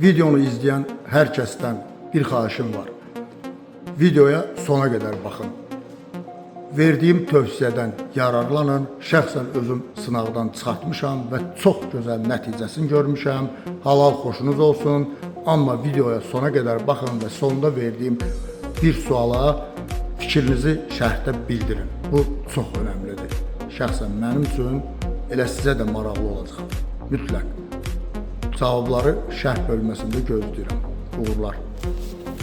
Videonu izleyen herkesten bir xahişim var. Videoya sona kadar bakın. Verdiğim tövsiyədən yararlanın. Şəxsən özüm sınavdan çıxartmışam və çox gözəl nəticəsini görmüşəm. Halal xoşunuz olsun. Amma videoya sona kadar bakın və sonunda verdiğim bir suala fikrinizi şərhdə bildirin. Bu çox önəmlidir. Şəxsən mənim üçün elə sizə də maraqlı olacaq. Mütləq. Cavabları şərh bölməsində gözləyirəm. Uğurlar.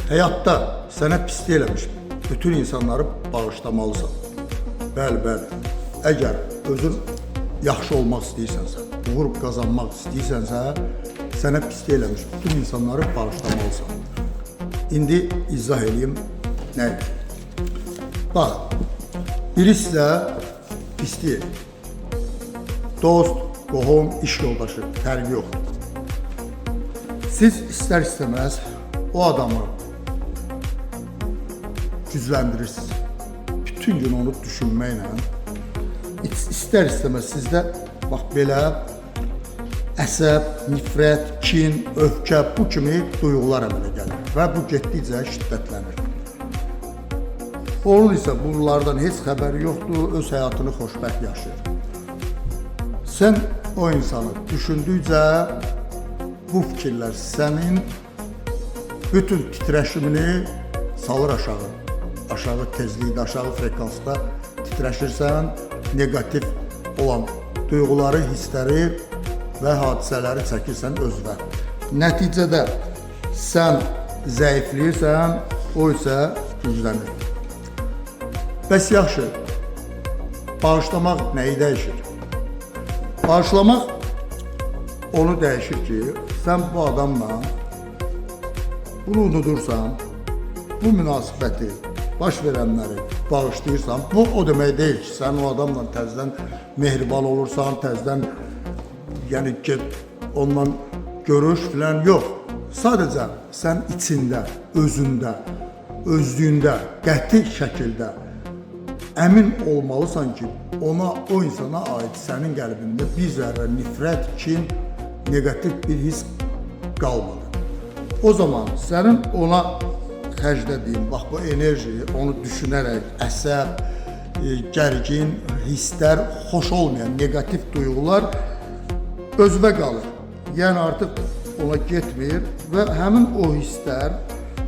Həyatda sənə pislik eləmiş bütün insanları bağışlamalısan. Bəli, bəli. Əgər özün yaxşı olmaq istəyirsənsə, uğur qazanmaq istəyirsənsə, sənə pislik eləmiş bütün insanları bağışlamalısan. İndi izah edeyim nə? Bax, biri sizə pislik, dost, qohum, iş yoldaşı, fərqi yoxdur. Siz istər-istəməz o adamı gücləndirirsiniz. Bütün gün onu düşünməklə istər-istəməz sizdə bax belə əsəb, nifrət, kin, öfkə bu kimi duyğular əmələ gəlir və bu getdikcə şiddətlənir. Onun isə bunlardan heç xəbəri yoxdur, öz həyatını xoşbəxt yaşayır. Sən o insanı düşündükcə bu fikirlər sənin bütün titreşimini salır aşağı. Aşağı tezlikdə, aşağı frekansda titreşirsən, negatif olan duyğuları, hissləri və hadisələri çəkirsən özünə. Nəticədə sən zəifləyirsən, o isə güclənir. Bəs yaxşı, bağışlamaq nəyi dəyişir? Bağışlamaq onu dəyişir ki, sən bu adamla bunu unudursan, bu münasibəti, baş verənləri bağışlayırsan, bu o demək deyil ki, sən o adamla təzədən mehriban olursan, təzədən yəni ki, onunla görüş filan yox. Sadəcə sən içində, özündə, özlüyündə, qəti şəkildə əmin olmalısan ki, ona, o insana aid sənin qəlbində bir zərrə nifrət, kin, negatif bir his qalmadı. O zaman sənin ona xərclədiyin, bax bu enerji, onu düşünərək, əsəb, gərgin, hisslər, xoş olmayan negatif duyğular özünə qalır. Yəni artıq ona getmir və həmin o hisslər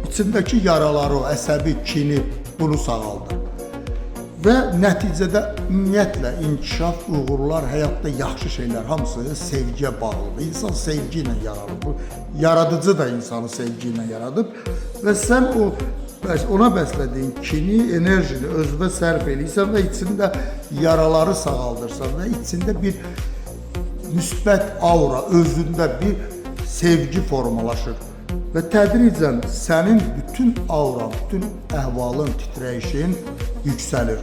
içindəki yaraları, əsəbi, kini bunu sağaldır. Və nəticədə ümumiyyətlə inkişaf, uğurlar, həyatda yaxşı şeylər hamısı sevgiyə bağlıdır. İnsan sevgi ilə yaranır. Bu yaradıcı da insanı sevgi ilə yaradıb və sən ona bəslədiyin kini, enerjini özünə sərf edirsən və içində yaraları sağaldırsan və içində bir müsbət aura, özündə bir sevgi formalaşır və tədricən sənin bütün auran, bütün əhvalın, titrəyişin yüksəlir.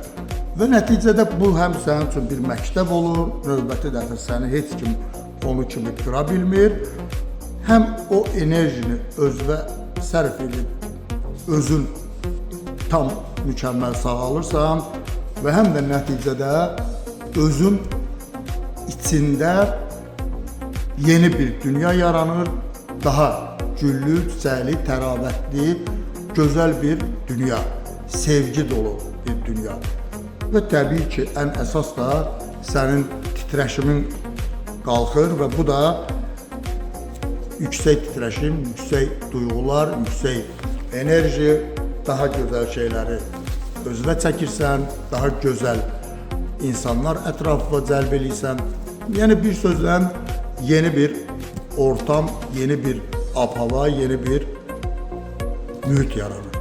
Və nəticədə bu həm sənin üçün bir məktəb olur, növbəti dəfə səni heç kim onu kimi qıra bilmir, həm o enerjini özünə sərf edib, özün tam mükəmməl sağalırsan və həm də nəticədə özün içində yeni bir dünya yaranır, daha güllü, çiçəkli, təravətli, gözəl bir dünya, sevgi dolu bir dünya. Və təbii ki, ən əsas da sənin titreşimin qalxır və bu da yüksək titreşim, yüksək duyğular, yüksək enerji, daha gözəl şeyləri özünə çəkirsən, daha gözəl insanlar ətrafına cəlb edirsən. Yəni bir sözlə yeni bir ortam, yeni bir ab-hava, yeni bir mühit yaranır.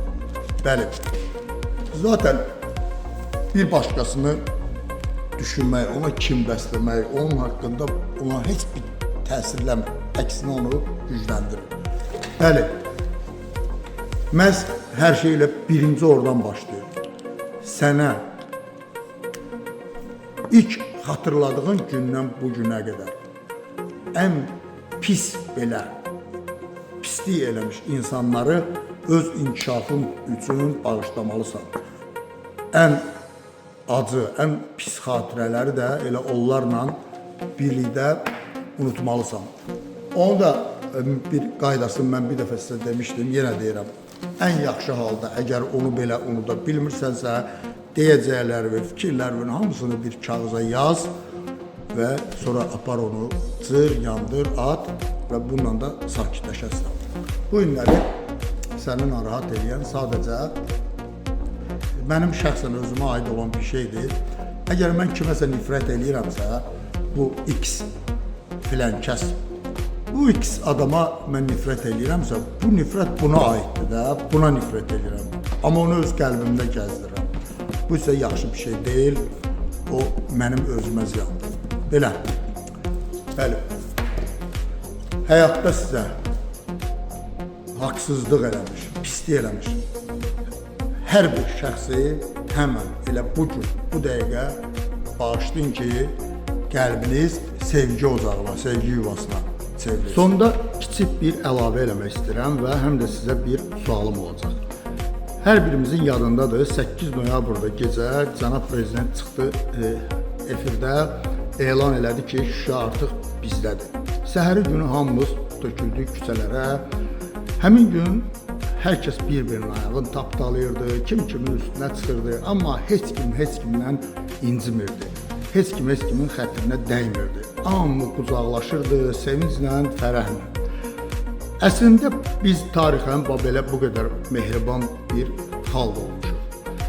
Bəli, zaten bir başqasını düşünmək, ona kim bəsləmək, onun haqqında ona heç bir təsirləmir, əksinə onu gücləndirir. Bəli, məhz hər şey ilə birinci oradan başlayır. Sənə ilk xatırladığın gündən bu günə qədər ən pis belə pislik eləmiş insanları öz inkişafın üçün bağışlamalısan. Ən acı, ən pis xatirələri də elə onlarla birlikdə unutmalısan. Onu da bir qaydasını mən bir dəfə sizə demişdim, yenə deyirəm. Ən yaxşı halda əgər onu belə unuda bilmirsənsə, deyəcəklərini, fikirlərini hamısını bir kağıza yaz və sonra apar onu cır, yandır, at və bununla da sakitləşəsən. Bu günləri səni narahat edən sadəcə mənim şəxsən özümə aid olan bir şeydir. Əgər mən kiməsə nifrət eləyirəmsə, bu X filan kəs, bu X adama mən nifrət eləyirəmsə, bu nifrət buna aiddir də, buna nifrət eləyirəm. Amma onu öz qəlbimdə gəzdirirəm. Bu isə yaxşı bir şey deyil, o mənim özümə ziyandır. Belə, bəli, həyatda sizə haqsızlıq eləmiş, pislik eləmiş hər bir şəxsi həmən elə bu gün, bu dəqiqə bağışlayın ki, qəlbiniz sevgi ocağına, sevgi yuvasına çevrilir. Sonda kiçik bir əlavə eləmək istəyirəm və həm də sizə bir sualım olacaq. Hər birimizin yadındadır, 8 noyabrda gecə cənab prezident çıxdı efirdə, elan elədi ki, Şuşa artıq bizdədir. Səhəri günü hamımız döküldük küçələrə. Həmin gün hər kəs bir-birinin ayağını tapdalayırdı, kim kimin üstünə çıxırdı, amma heç kimdən incimirdi. Heç kimin xətrinə dəymirdi. Hamı qucaqlaşırdı, sevinclə, fərəhlə. Əslində biz tarixən belə bu qədər mehriban bir xalq olmuşuq.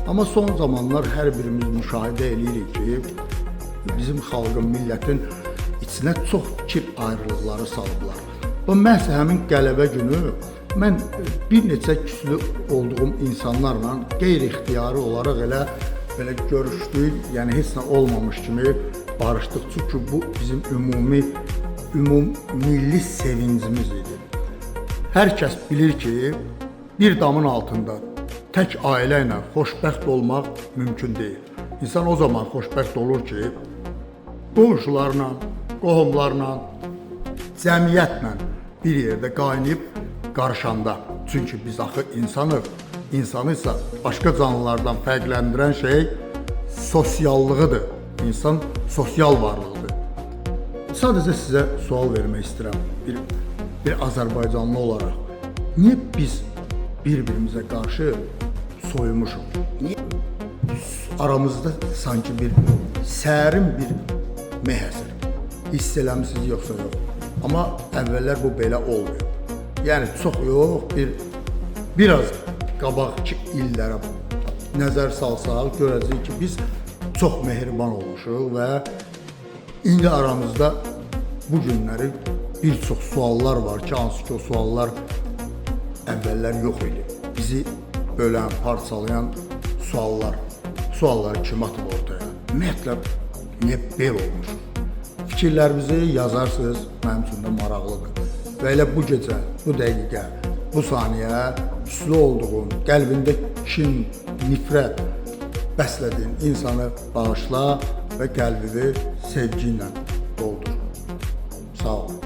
Amma son zamanlar hər birimiz müşahidə edirik ki, bizim xalqın, millətin içinə çox fikir ayrılıqları salıblar. Bu məhz həmin qələbə günü mən bir neçə küslü olduğum insanlarla qeyri-ixtiyari olaraq belə görüşdük, yəni heç nə olmamış kimi barışdıq. Çünki bu bizim ümumilli sevincimiz idi. Hər kəs bilir ki, bir damın altında tək ailə ilə xoşbəxt olmaq mümkün deyil. İnsan o zaman xoşbəxt olur ki, qonşularla, qohumlarla, cəmiyyətlə bir yerdə qaynayıb qarışanda. Çünki biz axı insanı isə başqa canlılardan fərqləndirən şey sosiallığıdır. İnsan sosial varlıqdır. Sadəcə sizə sual vermək istəyirəm. Bir Azərbaycanlı olaraq, niyə biz bir-birimizə qarşı soyumuşuq? Niyə aramızda sanki bir sərin bir meh əsir? Hiss eləmisiniz yoxsa yox? Amma əvvəllər bu belə olmuyor. Yəni çox yox, biraz qabaqki illərə nəzər salsaq görəcəyik ki, biz çox mehriban olmuşuq və indi aramızda bu günləri bir çox suallar var ki, hansı ki o suallar əvvəllər yox idi. Bizi bölən, parçalayan sualları kim atıb ortaya? Ümumiyyətlə, niyə belə olmuşuq? Fikirlərinizi yazarsınız, mənim üçün də maraqlıdır. Və elə bu gecə, bu dəqiqə, bu saniyə üslü olduğun, qəlbində kin, nifrət bəslədiyin insanı bağışla və qəlbini sevgi ilə doldur. Sağ olun.